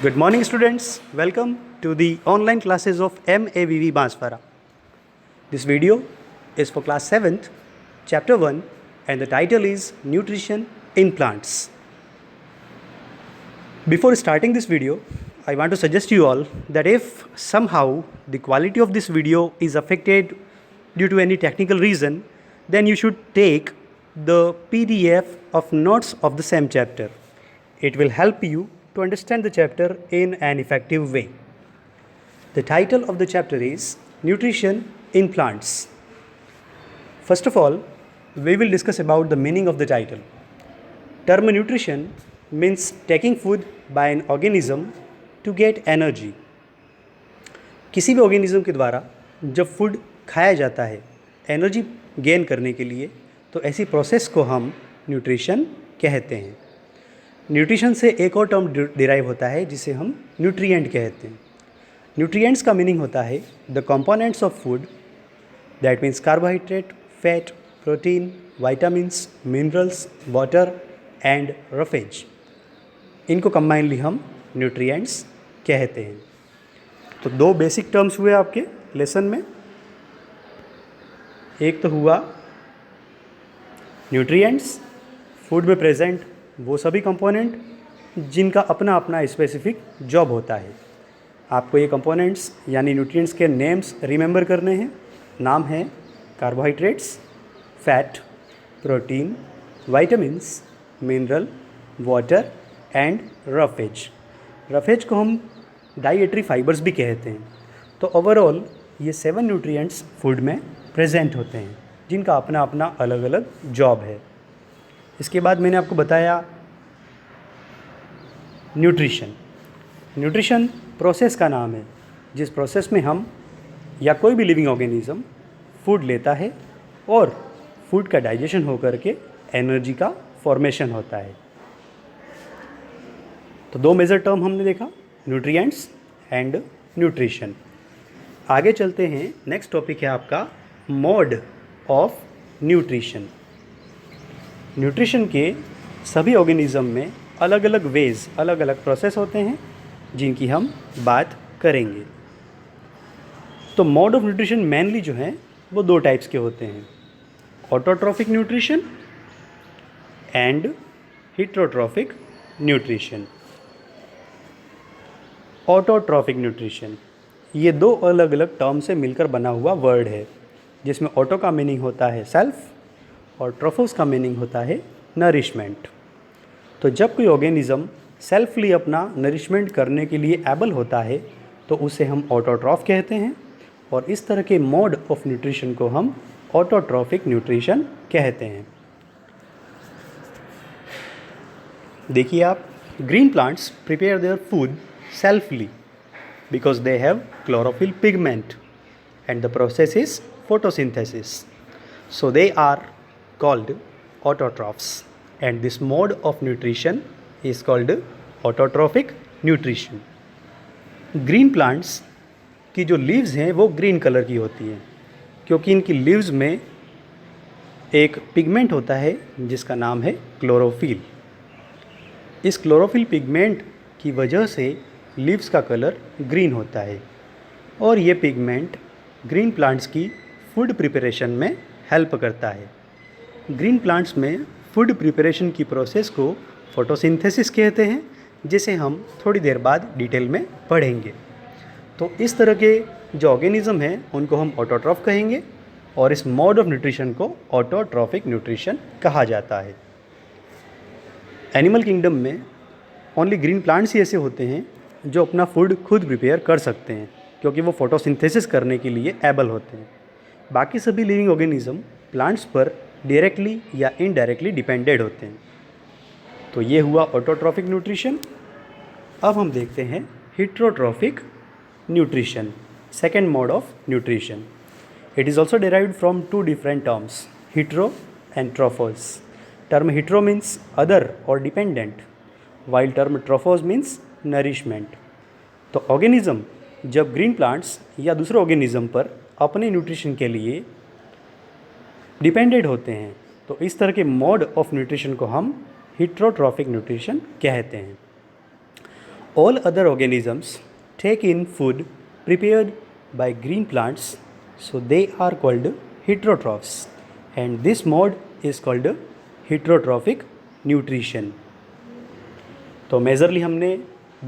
Good morning, students. Welcome to the online classes of MAVV Banswara. This video is for class 7th, chapter 1, and the title is Nutrition in Plants. Before starting this video, I want to suggest you all that if somehow the quality of this video is affected due to any technical reason, then you should take the PDF of notes of the same chapter. It will help you to understand the chapter in an effective way. The title of the chapter is Nutrition in Plants. First of all, we will discuss about the meaning of the title. Term nutrition means taking food by an organism to get energy. किसी भी organism के द्वारा जब food खाया जाता है energy gain करने के लिए, तो ऐसी प्रोसेस को हम न्यूट्रिशन कहते हैं. न्यूट्रिशन से एक और टर्म डिराइव होता है जिसे हम न्यूट्रिएंट कहते हैं. न्यूट्रिएंट्स का मीनिंग होता है the components of food, that means carbohydrate, fat, protein, vitamins, minerals, water and roughage. इनको कंबाइनली हम न्यूट्रिएंट्स कहते हैं. तो दो बेसिक टर्म्स हुए आपके लेसन में. एक तो हुआ न्यूट्रिएंट्स, फूड में प्रेजेंट वो सभी कंपोनेंट जिनका अपना अपना स्पेसिफिक जॉब होता है. आपको ये कंपोनेंट्स यानी न्यूट्रिएंट्स के नेम्स रिमेंबर करने हैं. नाम है carbohydrates, fat, protein, vitamins, mineral, water and roughage. Roughage को हम डाइएटरी फाइबर्स भी कहते हैं. तो ओवरऑल ये 7 न्यूट्रिएंट्स फूड में प्रेजेंट होते हैं जिनका अपना अपना अलग अलग जॉब है. इसके बाद मैंने आपको बताया न्यूट्रिशन. न्यूट्रिशन प्रोसेस का नाम है जिस प्रोसेस में हम या कोई भी लिविंग ऑर्गेनिज्म फूड लेता है और फूड का डाइजेशन होकर के एनर्जी का फॉर्मेशन होता है. तो दो मेजर टर्म हमने देखा, न्यूट्रिएंट्स एंड न्यूट्रिशन. आगे चलते हैं. नेक्स्ट टॉपिक है आपका मोड ऑफ न्यूट्रिशन. न्यूट्रिशन के सभी ऑर्गेनिज्म में अलग अलग वेज, अलग अलग प्रोसेस होते हैं जिनकी हम बात करेंगे. तो मोड ऑफ न्यूट्रिशन मेनली जो है वो दो टाइप्स के होते हैं, autotrophic nutrition and heterotrophic nutrition. Autotrophic nutrition ये दो अलग अलग टर्म से मिलकर बना हुआ वर्ड है, जिसमें ऑटो का मीनिंग होता है सेल्फ और ट्रोफोस का मीनिंग होता है नरिशमेंट. तो जब कोई ऑर्गेनिज्म सेल्फली अपना नरिशमेंट करने के लिए एबल होता है तो उसे हम ऑटोट्रॉफ कहते हैं, और इस तरह के मोड ऑफ न्यूट्रिशन को हम ऑटोट्रॉफिक न्यूट्रिशन कहते हैं. देखिए आप, green plants prepare their food selfly because they have chlorophyll pigment and the process is photosynthesis. So they are called autotrophs, and this mode of nutrition is called autotrophic nutrition. Green plants की जो leaves हैं वो green colour की होती हैं क्योंकि इनकी leaves में एक पिगमेंट होता है जिसका नाम है क्लोरोफिल. इस क्लोरोफिल पिगमेंट की वजह से लीव्स का कलर ग्रीन होता है, और ये पिगमेंट ग्रीन प्लांट्स की फूड प्रिपरेशन में हेल्प करता है. ग्रीन प्लांट्स में फूड प्रिपरेशन की प्रोसेस को फोटोसिंथेसिस कहते हैं, जिसे हम थोड़ी देर बाद डिटेल में पढ़ेंगे. तो इस तरह के जो ऑर्गेनिज्म हैं उनको हम ऑटोट्रॉफ कहेंगे, और इस मोड ऑफ न्यूट्रिशन को ऑटोट्रॉफिक न्यूट्रिशन कहा जाता है. एनिमल किंगडम में ओनली ग्रीन प्लांट्स ही ऐसे होते हैं जो अपना फूड खुद प्रिपेयर कर सकते हैं क्योंकि वो फोटोसिंथेसिस करने के लिए एबल होते हैं. बाकी सभी लिविंग ऑर्गेनिज्म प्लांट्स पर डायरेक्टली या इनडायरेक्टली डिपेंडेड होते हैं. तो ये हुआ ऑटोट्रॉफिक न्यूट्रिशन. अब हम देखते हैं heterotrophic nutrition, second mode of nutrition. It is also derived from two different terms, hetero and trophos. Term hetero means other or dependent, while term trophos means nourishment. तो ऑर्गेनिज्म जब green plants या दूसरे organism पर अपने nutrition के लिए depended होते हैं तो इस तरह के मोड ऑफ न्यूट्रिशन को हम हेटेरोट्रॉफिक न्यूट्रिशन कहते हैं. All other organisms take in food prepared by green plants, so they are called heterotrophs, and this mode is called heterotrophic nutrition. तो मेजरली हमने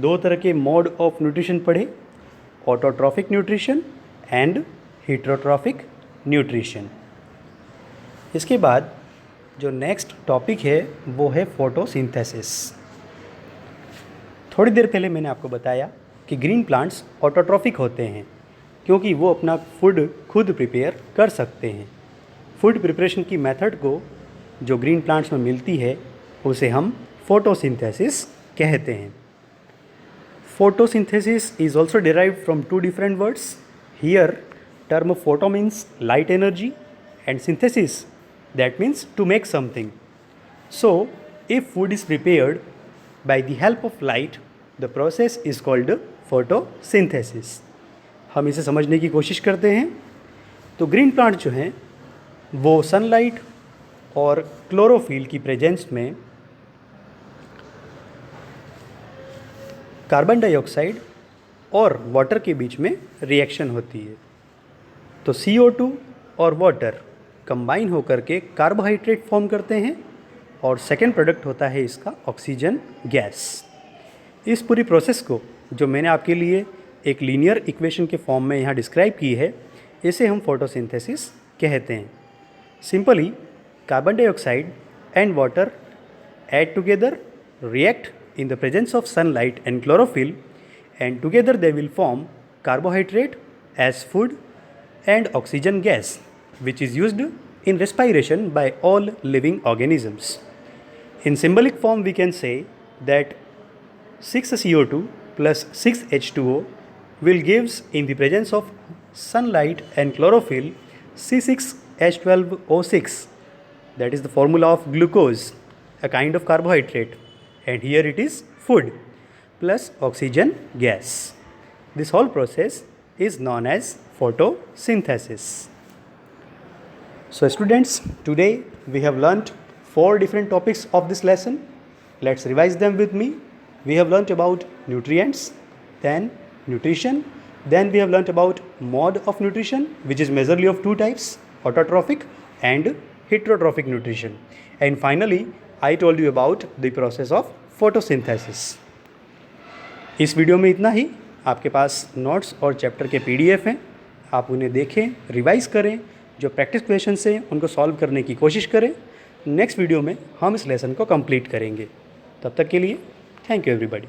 दो तरह के मोड ऑफ न्यूट्रिशन पढ़े, autotrophic nutrition and heterotrophic nutrition. इसके बाद जो next topic है वो है फोटोसिंथेसिस। थोड़ी देर पहले मैंने आपको बताया कि ग्रीन प्लांट्स ऑटोट्रॉफिक होते हैं क्योंकि वो अपना फूड खुद प्रिपेयर कर सकते हैं। फूड प्रिपरेशन की मेथड को जो ग्रीन प्लांट्स में मिलती है उसे हम फोटोसिंथेसिस कहते हैं। Photosynthesis is also derived from two different words. Here term photo means light energy and synthesis, that means to make something. So if food is prepared by the help of light, the process is called photosynthesis. हम इसे समझने की कोशिश करते हैं। तो green plant जो हैं वो सनलाइट और क्लोरोफिल की प्रेजेंस में कार्बन डाइऑक्साइड और वाटर के बीच में रिएक्शन होती है। तो CO2 और वाटर कंबाइन होकर के कार्बोहाइड्रेट फॉर्म करते हैं और सेकेंड प्रोडक्ट होता है इसका ऑक्सीजन गैस। इस पूरी प्रोसेस को जो मैंने आपके लिए एक लीनियर इक्वेशन के फॉर्म में यहाँ डिस्क्राइब की है, इसे हम फोटोसिंथेसिस कहते हैं। Simply carbon dioxide and water add together, react in the presence of sunlight and chlorophyll, and together they will form carbohydrate as food and oxygen gas, which is used in respiration by all living organisms. In symbolic form we can say that 6 CO2 plus 6 H2O will gives in the presence of sunlight and chlorophyll C6H12O6, that is the formula of glucose, a kind of carbohydrate, and here it is food plus oxygen gas. This whole process is known as photosynthesis. So students, today we have learnt 4 different topics of this lesson. Let's revise them with me. We have learnt about nutrients, then nutrition, then we have learnt about mode of nutrition, which is majorly of 2 types, autotrophic and heterotrophic nutrition. And finally, I told you about the process of photosynthesis. इस video में इतना ही। आपके पास notes और chapter के PDF हैं, आप उन्हें देखें, रिवाइज़ करें, जो प्रैक्टिस क्वेश्चंस हैं उनको सॉल्व करने की कोशिश करें। नेक्स्ट वीडियो में हम इस लेसन को कंप्लीट करेंगे। तब तक के लिए थैंक यू एवरीबॉडी।